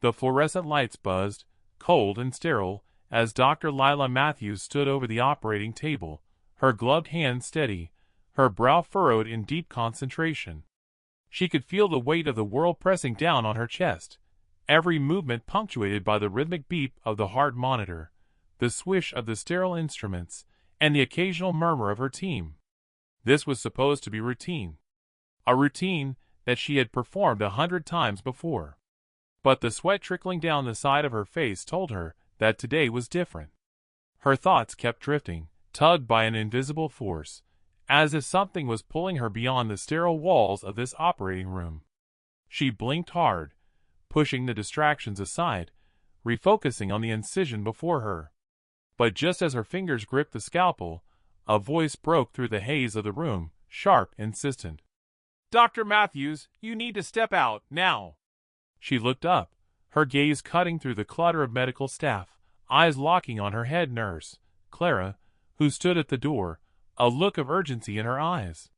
The fluorescent lights buzzed, cold and sterile, as Dr. Lila Matthews stood over the operating table, her gloved hand steady, her brow furrowed in deep concentration. She could feel the weight of the world pressing down on her chest, every movement punctuated by the rhythmic beep of the heart monitor, the swish of the sterile instruments, and the occasional murmur of her team. This was supposed to be routine. A routine that she had performed 100 times before. But the sweat trickling down the side of her face told her that today was different. Her thoughts kept drifting, tugged by an invisible force, as if something was pulling her beyond the sterile walls of this operating room. She blinked hard, pushing the distractions aside, refocusing on the incision before her. But just as her fingers gripped the scalpel, a voice broke through the haze of the room, sharp, insistent. "Dr. Matthews, you need to step out, now." She looked up, her gaze cutting through the clutter of medical staff, eyes locking on her head nurse, Clara, who stood at the door, a look of urgency in her eyes.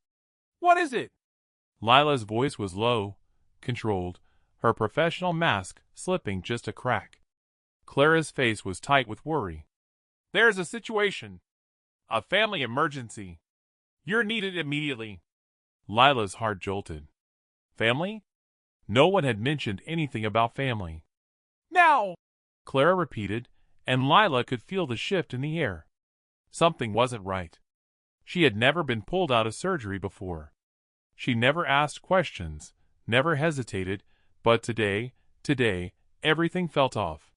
"What is it?" Lila's voice was low, controlled, her professional mask slipping just a crack. Clara's face was tight with worry. "There's a situation. A family emergency. You're needed immediately." Lila's heart jolted. Family? No one had mentioned anything about family. "Now!" Clara repeated, and Lila could feel the shift in the air. Something wasn't right. She had never been pulled out of surgery before. She never asked questions, never hesitated, but today, everything felt off.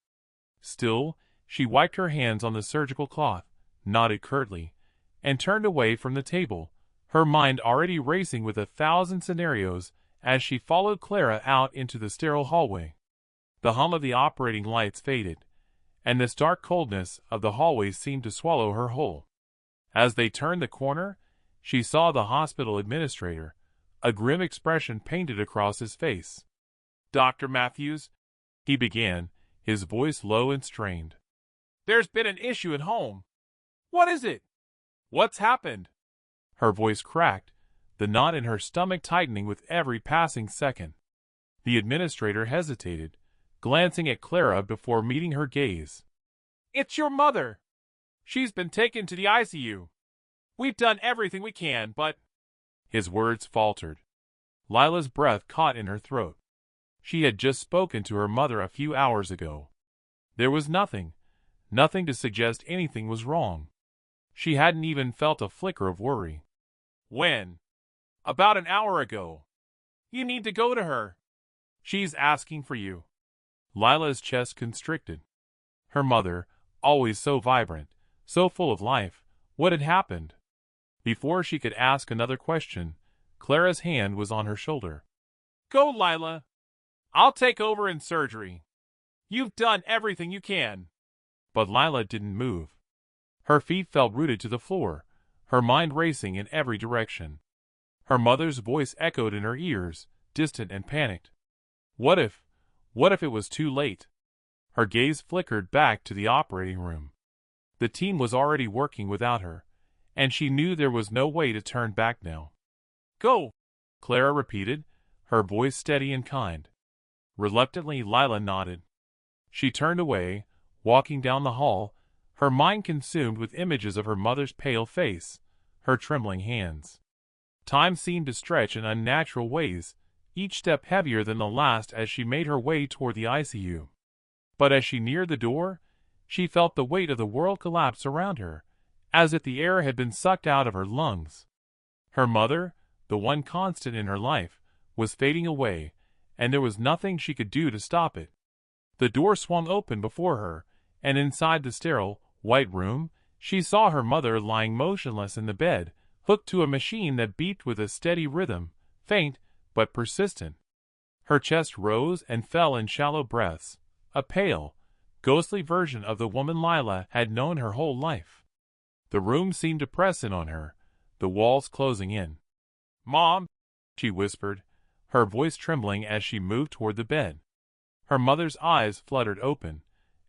Still, she wiped her hands on the surgical cloth, nodded curtly, and turned away from the table, her mind already racing with 1,000 scenarios as she followed Clara out into the sterile hallway. The hum of the operating lights faded, and the stark coldness of the hallway seemed to swallow her whole. As they turned the corner, she saw the hospital administrator, a grim expression painted across his face. "Dr. Matthews," he began, his voice low and strained. "There's been an issue at home." "What is it? What's happened?" Her voice cracked, the knot in her stomach tightening with every passing second. The administrator hesitated, glancing at Clara before meeting her gaze. "It's your mother. She's been taken to the ICU. We've done everything we can, but—" His words faltered. Lila's breath caught in her throat. She had just spoken to her mother a few hours ago. There was nothing to suggest anything was wrong. She hadn't even felt a flicker of worry. "When?" "About an hour ago. You need to go to her. She's asking for you." Lila's chest constricted. Her mother, always so vibrant, so full of life, what had happened? Before she could ask another question, Clara's hand was on her shoulder. "Go, Lila. I'll take over in surgery. You've done everything you can." But Lila didn't move. Her feet felt rooted to the floor, her mind racing in every direction. Her mother's voice echoed in her ears, distant and panicked. What if it was too late? Her gaze flickered back to the operating room. The team was already working without her, and she knew there was no way to turn back now. "Go," Clara repeated, her voice steady and kind. Reluctantly, Lila nodded. She turned away, walking down the hall, her mind consumed with images of her mother's pale face, her trembling hands. Time seemed to stretch in unnatural ways, each step heavier than the last as she made her way toward the ICU. But as she neared the door, she felt the weight of the world collapse around her, as if the air had been sucked out of her lungs. Her mother, the one constant in her life, was fading away, and there was nothing she could do to stop it. The door swung open before her, and inside the sterile, white room, she saw her mother lying motionless in the bed, hooked to a machine that beeped with a steady rhythm, faint but persistent. Her chest rose and fell in shallow breaths, a pale, ghostly version of the woman Lila had known her whole life. The room seemed to press in on her, the walls closing in. "Mom," she whispered, her voice trembling as she moved toward the bed. Her mother's eyes fluttered open,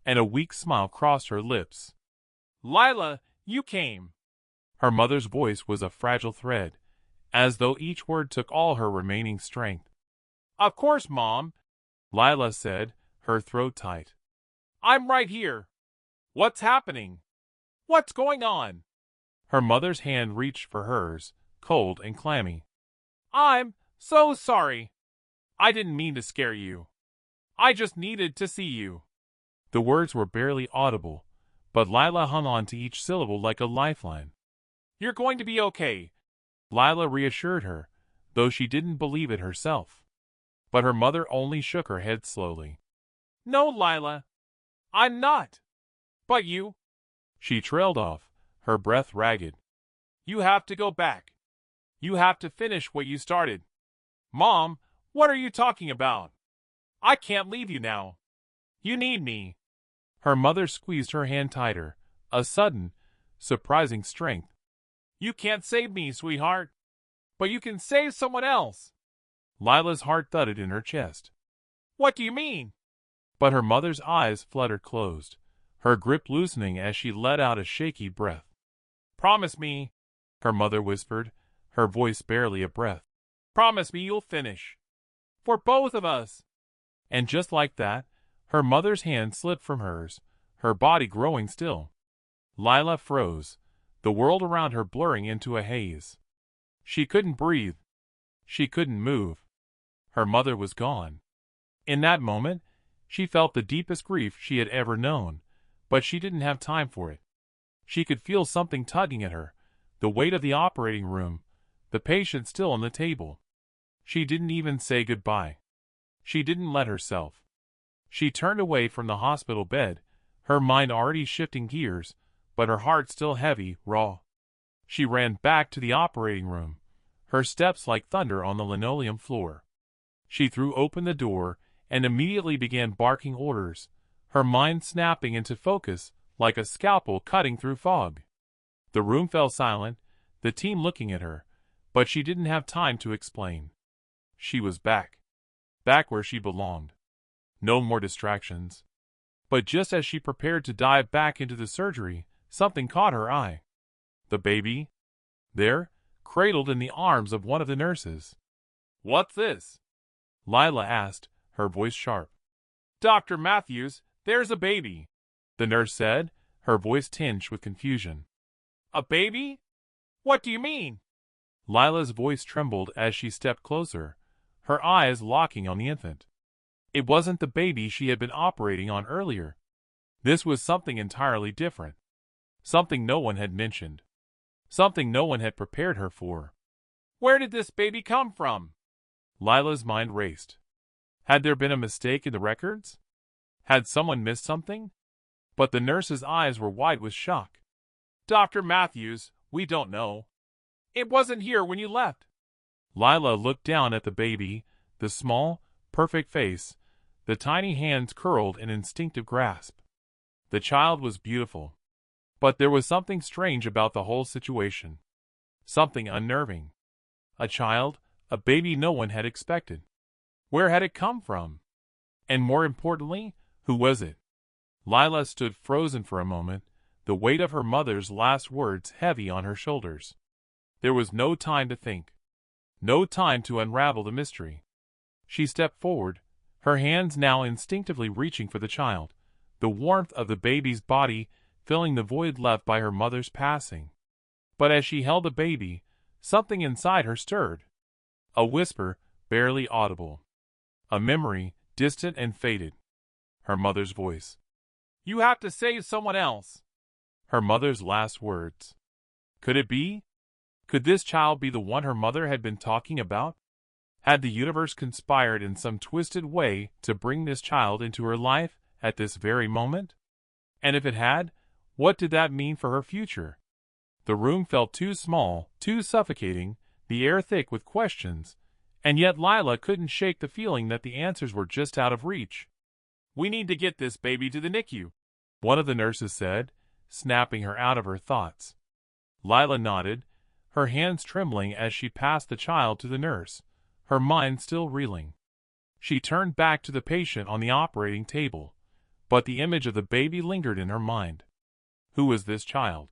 and a weak smile crossed her lips. "Lila, you came." Her mother's voice was a fragile thread, as though each word took all her remaining strength. "Of course, Mom," Lila said, her throat tight. "I'm right here. What's happening? What's going on?" Her mother's hand reached for hers, cold and clammy. "I'm so sorry. I didn't mean to scare you. I just needed to see you." The words were barely audible, but Lila hung on to each syllable like a lifeline. "You're going to be okay," Lila reassured her, though she didn't believe it herself. But her mother only shook her head slowly. "No, Lila, I'm not. But you—" She trailed off, her breath ragged. "You have to go back. You have to finish what you started." "Mom, what are you talking about? I can't leave you now. You need me." Her mother squeezed her hand tighter, a sudden, surprising strength. "You can't save me, sweetheart. But you can save someone else." Lila's heart thudded in her chest. "What do you mean?" But her mother's eyes fluttered closed, her grip loosening as she let out a shaky breath. "Promise me," her mother whispered, her voice barely a breath. "Promise me you'll finish. For both of us." And just like that, her mother's hand slipped from hers, her body growing still. Lila froze, the world around her blurring into a haze. She couldn't breathe. She couldn't move. Her mother was gone. In that moment, she felt the deepest grief she had ever known, but she didn't have time for it. She could feel something tugging at her, the weight of the operating room, the patient still on the table. She didn't even say goodbye. She didn't let herself. She turned away from the hospital bed, her mind already shifting gears, but her heart still heavy, raw. She ran back to the operating room, her steps like thunder on the linoleum floor. She threw open the door and immediately began barking orders, her mind snapping into focus like a scalpel cutting through fog. The room fell silent, the team looking at her, but she didn't have time to explain. She was back. Back where she belonged. No more distractions. But just as she prepared to dive back into the surgery, something caught her eye. The baby? There, cradled in the arms of one of the nurses. "What's this?" Lila asked, her voice sharp. "Dr. Matthews, there's a baby," the nurse said, her voice tinged with confusion. "A baby? What do you mean?" Lila's voice trembled as she stepped closer, her eyes locking on the infant. It wasn't the baby she had been operating on earlier. This was something entirely different. Something no one had mentioned. Something no one had prepared her for. "Where did this baby come from?" Lila's mind raced. Had there been a mistake in the records? Had someone missed something? But the nurse's eyes were wide with shock. "Dr. Matthews, we don't know. It wasn't here when you left." Lila looked down at the baby, the small, perfect face, the tiny hands curled in instinctive grasp. The child was beautiful. But there was something strange about the whole situation. Something unnerving. A child, a baby no one had expected. Where had it come from? And more importantly, who was it? Lila stood frozen for a moment, the weight of her mother's last words heavy on her shoulders. There was no time to think. No time to unravel the mystery. She stepped forward, her hands now instinctively reaching for the child, the warmth of the baby's body filling the void left by her mother's passing. But as she held the baby, something inside her stirred. A whisper, barely audible. A memory, distant and faded. Her mother's voice. "You have to save someone else." Her mother's last words. Could it be? Could this child be the one her mother had been talking about? Had the universe conspired in some twisted way to bring this child into her life at this very moment? And if it had, what did that mean for her future? The room felt too small, too suffocating, the air thick with questions, and yet Lila couldn't shake the feeling that the answers were just out of reach. "We need to get this baby to the NICU," one of the nurses said, snapping her out of her thoughts. Lila nodded, her hands trembling as she passed the child to the nurse, her mind still reeling. She turned back to the patient on the operating table, but the image of the baby lingered in her mind. Who was this child?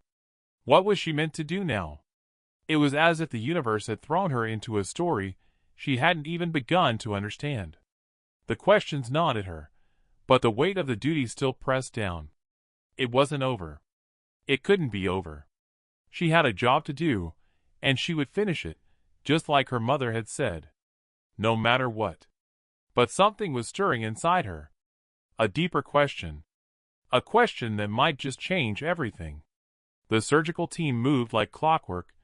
What was she meant to do now? It was as if the universe had thrown her into a story she hadn't even begun to understand. The questions gnawed at her, but the weight of the duty still pressed down. It wasn't over. It couldn't be over. She had a job to do, and she would finish it, just like her mother had said. No matter what. But something was stirring inside her. A deeper question. A question that might just change everything. The surgical team moved like clockwork,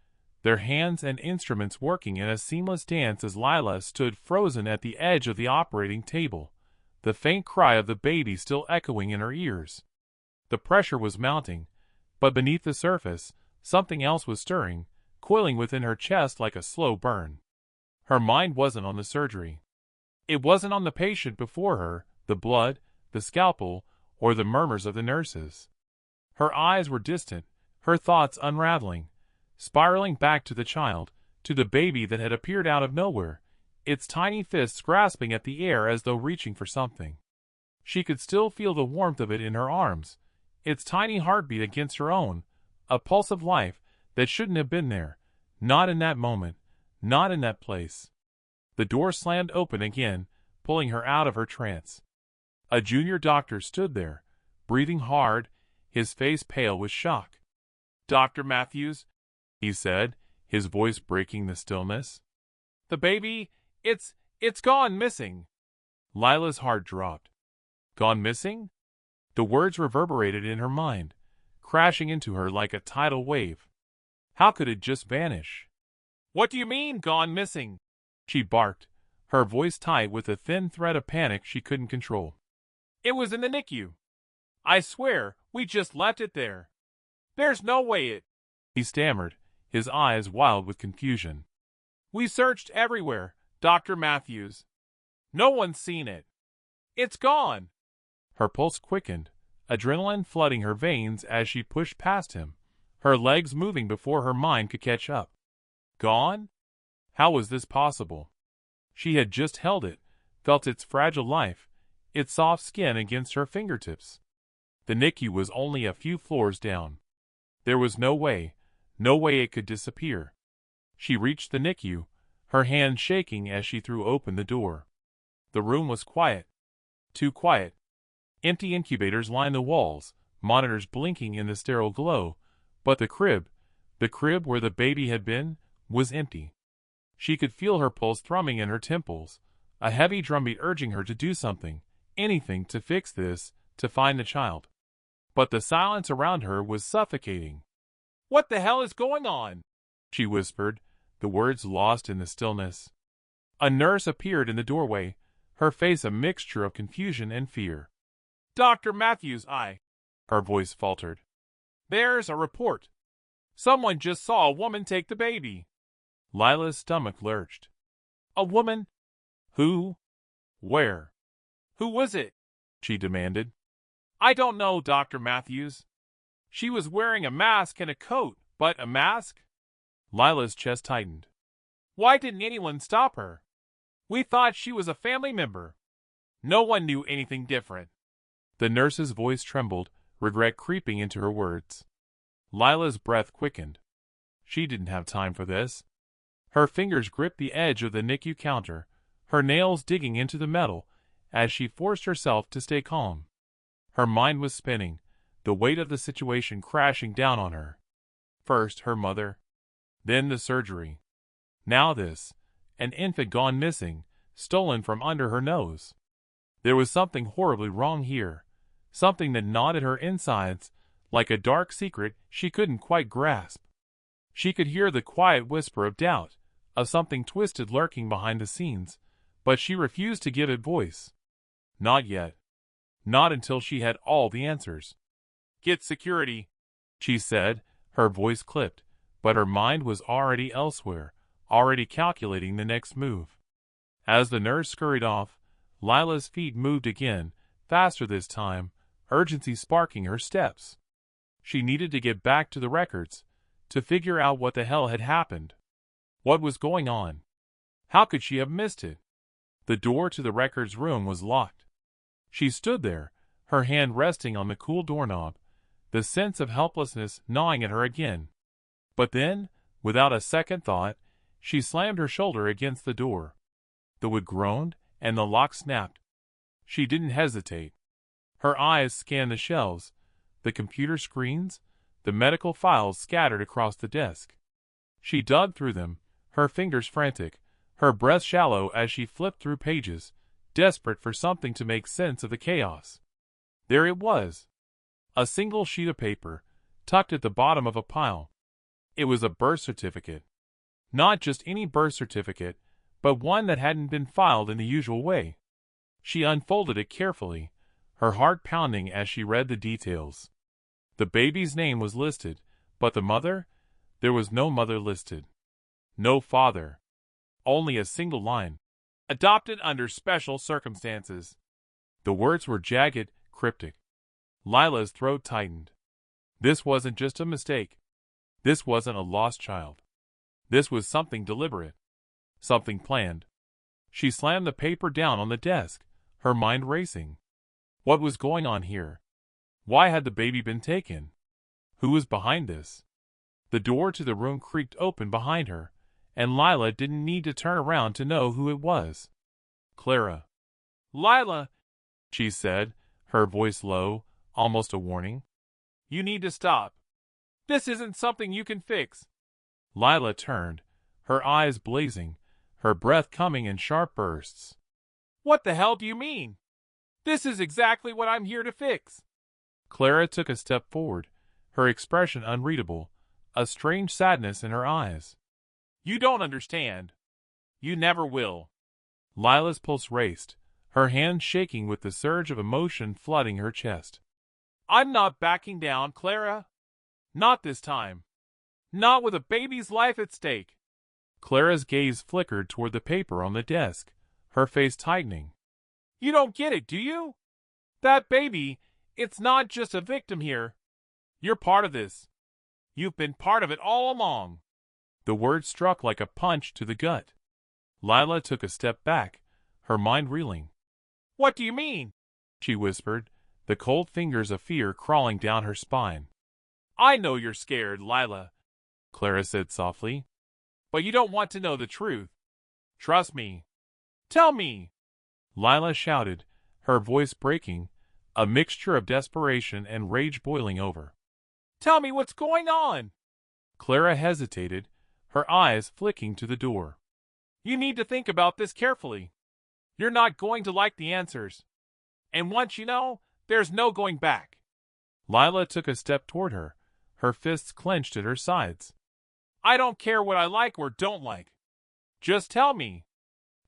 their hands and instruments working in a seamless dance as Lila stood frozen at the edge of the operating table, the faint cry of the baby still echoing in her ears. The pressure was mounting, but beneath the surface, something else was stirring, coiling within her chest like a slow burn. Her mind wasn't on the surgery. It wasn't on the patient before her, the blood, the scalpel, or the murmurs of the nurses. Her eyes were distant, her thoughts unraveling, spiraling back to the child, to the baby that had appeared out of nowhere, its tiny fists grasping at the air as though reaching for something. She could still feel the warmth of it in her arms, its tiny heartbeat against her own, a pulse of life that shouldn't have been there, not in that moment, not in that place. The door slammed open again, pulling her out of her trance. A junior doctor stood there, breathing hard, his face pale with shock. "Dr. Matthews," he said, his voice breaking the stillness. "The baby, it's gone missing." Lila's heart dropped. Gone missing? The words reverberated in her mind, crashing into her like a tidal wave. How could it just vanish? "What do you mean, gone missing?" she barked, her voice tight with a thin thread of panic she couldn't control. "It was in the NICU. I swear, we just left it there. There's no way it—" he stammered, his eyes wild with confusion. "We searched everywhere, Dr. Matthews. No one's seen it. It's gone." Her pulse quickened, adrenaline flooding her veins as she pushed past him, her legs moving before her mind could catch up. Gone? How was this possible? She had just held it, felt its fragile life, its soft skin against her fingertips. The NICU was only a few floors down. There was no way it could disappear. She reached the NICU, her hand shaking as she threw open the door. The room was quiet. Too quiet. Empty incubators lined the walls, monitors blinking in the sterile glow, but the crib where the baby had been, was empty. She could feel her pulse thrumming in her temples, a heavy drumbeat urging her to do something, anything to fix this, to find the child. But the silence around her was suffocating. "What the hell is going on?" she whispered, the words lost in the stillness. A nurse appeared in the doorway, her face a mixture of confusion and fear. "Dr. Matthews, her voice faltered. "There's a report. Someone just saw a woman take the baby." Lila's stomach lurched. "A woman? Who? Where? Who was it?" she demanded. "I don't know, Dr. Matthews. She was wearing a mask and a coat, but a mask?" Lila's chest tightened. "Why didn't anyone stop her? We thought she was a family member. No one knew anything different." The nurse's voice trembled, regret creeping into her words. Lila's breath quickened. She didn't have time for this. Her fingers gripped the edge of the NICU counter, her nails digging into the metal, as she forced herself to stay calm. Her mind was spinning, the weight of the situation crashing down on her. First her mother, then the surgery. Now this, an infant gone missing, stolen from under her nose. There was something horribly wrong here, something that gnawed at her insides, like a dark secret she couldn't quite grasp. She could hear the quiet whisper of doubt, of something twisted lurking behind the scenes, but she refused to give it voice. Not yet. Not until she had all the answers. "Get security," she said, her voice clipped, but her mind was already elsewhere, already calculating the next move. As the nurse scurried off, Lila's feet moved again, faster this time, urgency sparking her steps. She needed to get back to the records, to figure out what the hell had happened. What was going on? How could she have missed it? The door to the records room was locked. She stood there, her hand resting on the cool doorknob, the sense of helplessness gnawing at her again. But then, without a second thought, she slammed her shoulder against the door. The wood groaned, and the lock snapped. She didn't hesitate. Her eyes scanned the shelves, the computer screens, the medical files scattered across the desk. She dug through them, her fingers frantic, her breath shallow as she flipped through pages, desperate for something to make sense of the chaos. There it was. A single sheet of paper, tucked at the bottom of a pile. It was a birth certificate. Not just any birth certificate, but one that hadn't been filed in the usual way. She unfolded it carefully, her heart pounding as she read the details. The baby's name was listed, but the mother? There was no mother listed. No father. Only a single line. Adopted under special circumstances. The words were jagged, cryptic. Lila's throat tightened. This wasn't just a mistake. This wasn't a lost child. This was something deliberate. Something planned. She slammed the paper down on the desk, her mind racing. What was going on here? Why had the baby been taken? Who was behind this? The door to the room creaked open behind her, and Lila didn't need to turn around to know who it was. Clara. Lila, she said, her voice low, almost a warning. You need to stop. This isn't something you can fix. Lila turned, her eyes blazing, her breath coming in sharp bursts. What the hell do you mean? This is exactly what I'm here to fix. Clara took a step forward, her expression unreadable, a strange sadness in her eyes. You don't understand. You never will. Lila's pulse raced, her hands shaking with the surge of emotion flooding her chest. I'm not backing down, Clara. Not this time. Not with a baby's life at stake. Clara's gaze flickered toward the paper on the desk, her face tightening. You don't get it, do you? That baby, it's not just a victim here. You're part of this. You've been part of it all along. The word struck like a punch to the gut. Lila took a step back, her mind reeling. What do you mean? She whispered, the cold fingers of fear crawling down her spine. I know you're scared, Lila, Clara said softly. But you don't want to know the truth. Trust me. Tell me. Lila shouted, her voice breaking, a mixture of desperation and rage boiling over. Tell me what's going on. Clara hesitated, her eyes flicking to the door. You need to think about this carefully. You're not going to like the answers. And once you know, there's no going back. Lila took a step toward her, her fists clenched at her sides. I don't care what I like or don't like. Just tell me.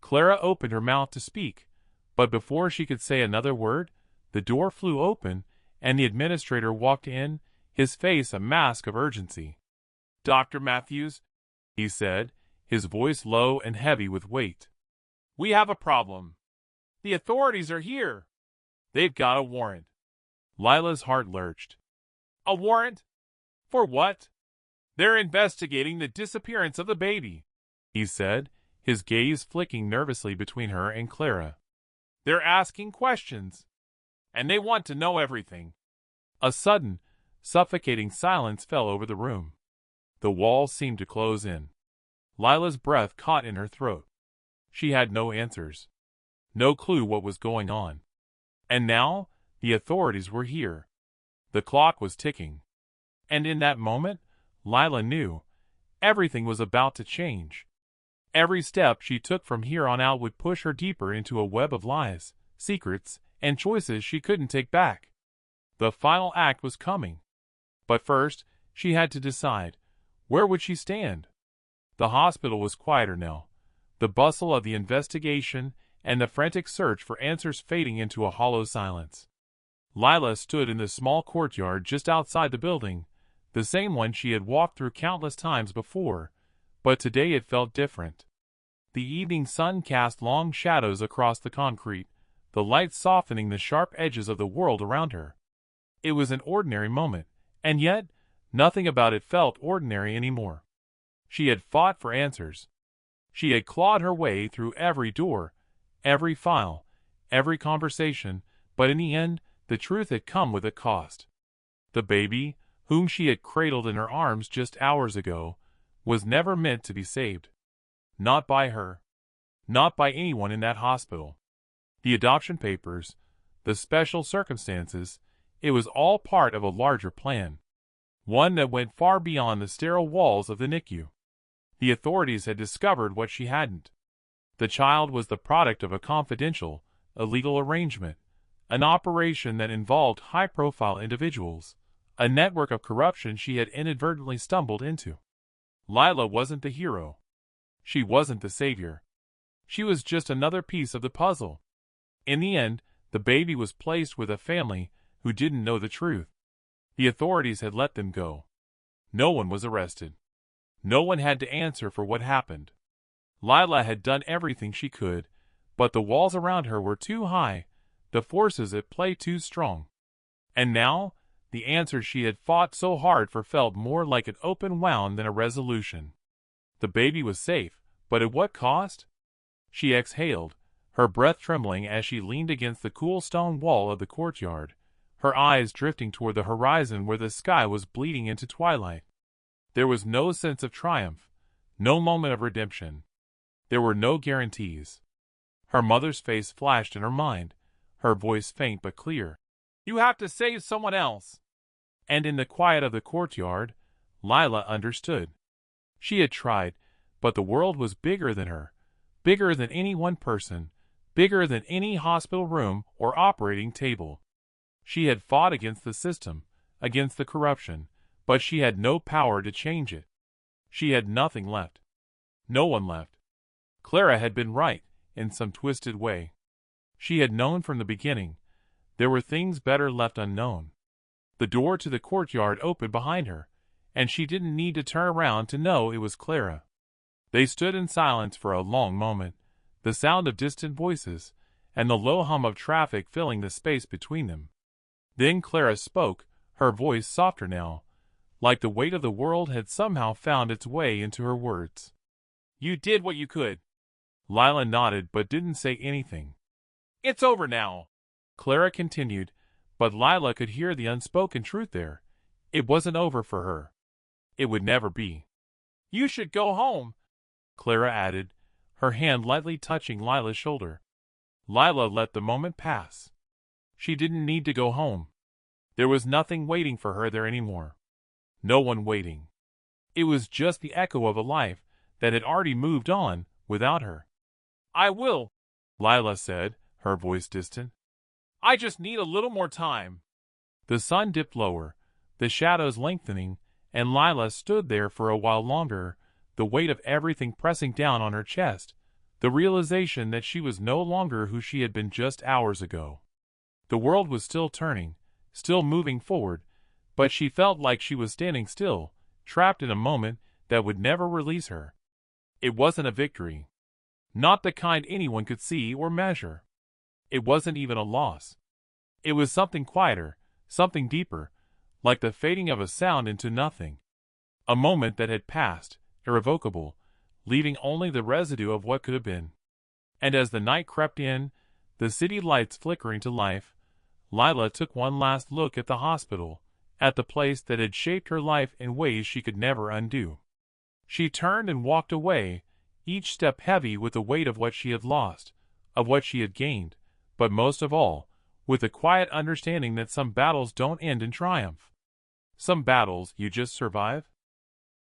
Clara opened her mouth to speak, but before she could say another word, the door flew open and the administrator walked in, his face a mask of urgency. Dr. Matthews, he said, his voice low and heavy with weight. We have a problem. The authorities are here. They've got a warrant. Lila's heart lurched. A warrant? For what? They're investigating the disappearance of the baby, he said, his gaze flicking nervously between her and Clara. They're asking questions, and they want to know everything. A sudden, suffocating silence fell over the room. The walls seemed to close in. Lila's breath caught in her throat. She had no answers. No clue what was going on. And now, the authorities were here. The clock was ticking. And in that moment, Lila knew everything was about to change. Every step she took from here on out would push her deeper into a web of lies, secrets, and choices she couldn't take back. The final act was coming. But first, she had to decide, where would she stand? The hospital was quieter now, the bustle of the investigation and the frantic search for answers fading into a hollow silence. Lila stood in the small courtyard just outside the building, the same one she had walked through countless times before, but today it felt different. The evening sun cast long shadows across the concrete, the light softening the sharp edges of the world around her. It was an ordinary moment, and yet, nothing about it felt ordinary anymore. She had fought for answers. She had clawed her way through every door, every file, every conversation, but in the end, the truth had come with a cost. The baby, whom she had cradled in her arms just hours ago, was never meant to be saved. Not by her. Not by anyone in that hospital. The adoption papers, the special circumstances, it was all part of a larger plan. One that went far beyond the sterile walls of the NICU. The authorities had discovered what she hadn't. The child was the product of a confidential, illegal arrangement, an operation that involved high-profile individuals, a network of corruption she had inadvertently stumbled into. Lila wasn't the hero. She wasn't the savior. She was just another piece of the puzzle. In the end, the baby was placed with a family who didn't know the truth. The authorities had let them go. No one was arrested. No one had to answer for what happened. Lila had done everything she could, but the walls around her were too high, the forces at play too strong. And now, the answer she had fought so hard for felt more like an open wound than a resolution. The baby was safe, but at what cost? She exhaled, her breath trembling as she leaned against the cool stone wall of the courtyard, her eyes drifting toward the horizon where the sky was bleeding into twilight. There was no sense of triumph, no moment of redemption. There were no guarantees. Her mother's face flashed in her mind, her voice faint but clear. "You have to save someone else." And in the quiet of the courtyard, Lila understood. She had tried, but the world was bigger than her, bigger than any one person, bigger than any hospital room or operating table. She had fought against the system, against the corruption, but she had no power to change it. She had nothing left. No one left. Clara had been right, in some twisted way. She had known from the beginning. There were things better left unknown. The door to the courtyard opened behind her, and she didn't need to turn around to know it was Clara. They stood in silence for a long moment, the sound of distant voices, and the low hum of traffic filling the space between them. Then Clara spoke, her voice softer now, like the weight of the world had somehow found its way into her words. "You did what you could." Lila nodded but didn't say anything. "It's over now," Clara continued, but Lila could hear the unspoken truth there. It wasn't over for her. It would never be. "You should go home," Clara added, her hand lightly touching Lila's shoulder. Lila let the moment pass. She didn't need to go home. There was nothing waiting for her there anymore. No one waiting. It was just the echo of a life that had already moved on without her. "I will," Lila said, her voice distant. "I just need a little more time." The sun dipped lower, the shadows lengthening, and Lila stood there for a while longer, the weight of everything pressing down on her chest, the realization that she was no longer who she had been just hours ago. The world was still turning, still moving forward, but she felt like she was standing still, trapped in a moment that would never release her. It wasn't a victory. Not the kind anyone could see or measure. It wasn't even a loss. It was something quieter, something deeper, like the fading of a sound into nothing. A moment that had passed, irrevocable, leaving only the residue of what could have been. And as the night crept in, the city lights flickering to life, Lila took one last look at the hospital, at the place that had shaped her life in ways she could never undo. She turned and walked away, each step heavy with the weight of what she had lost, of what she had gained, but most of all, with the quiet understanding that some battles don't end in triumph. Some battles you just survive.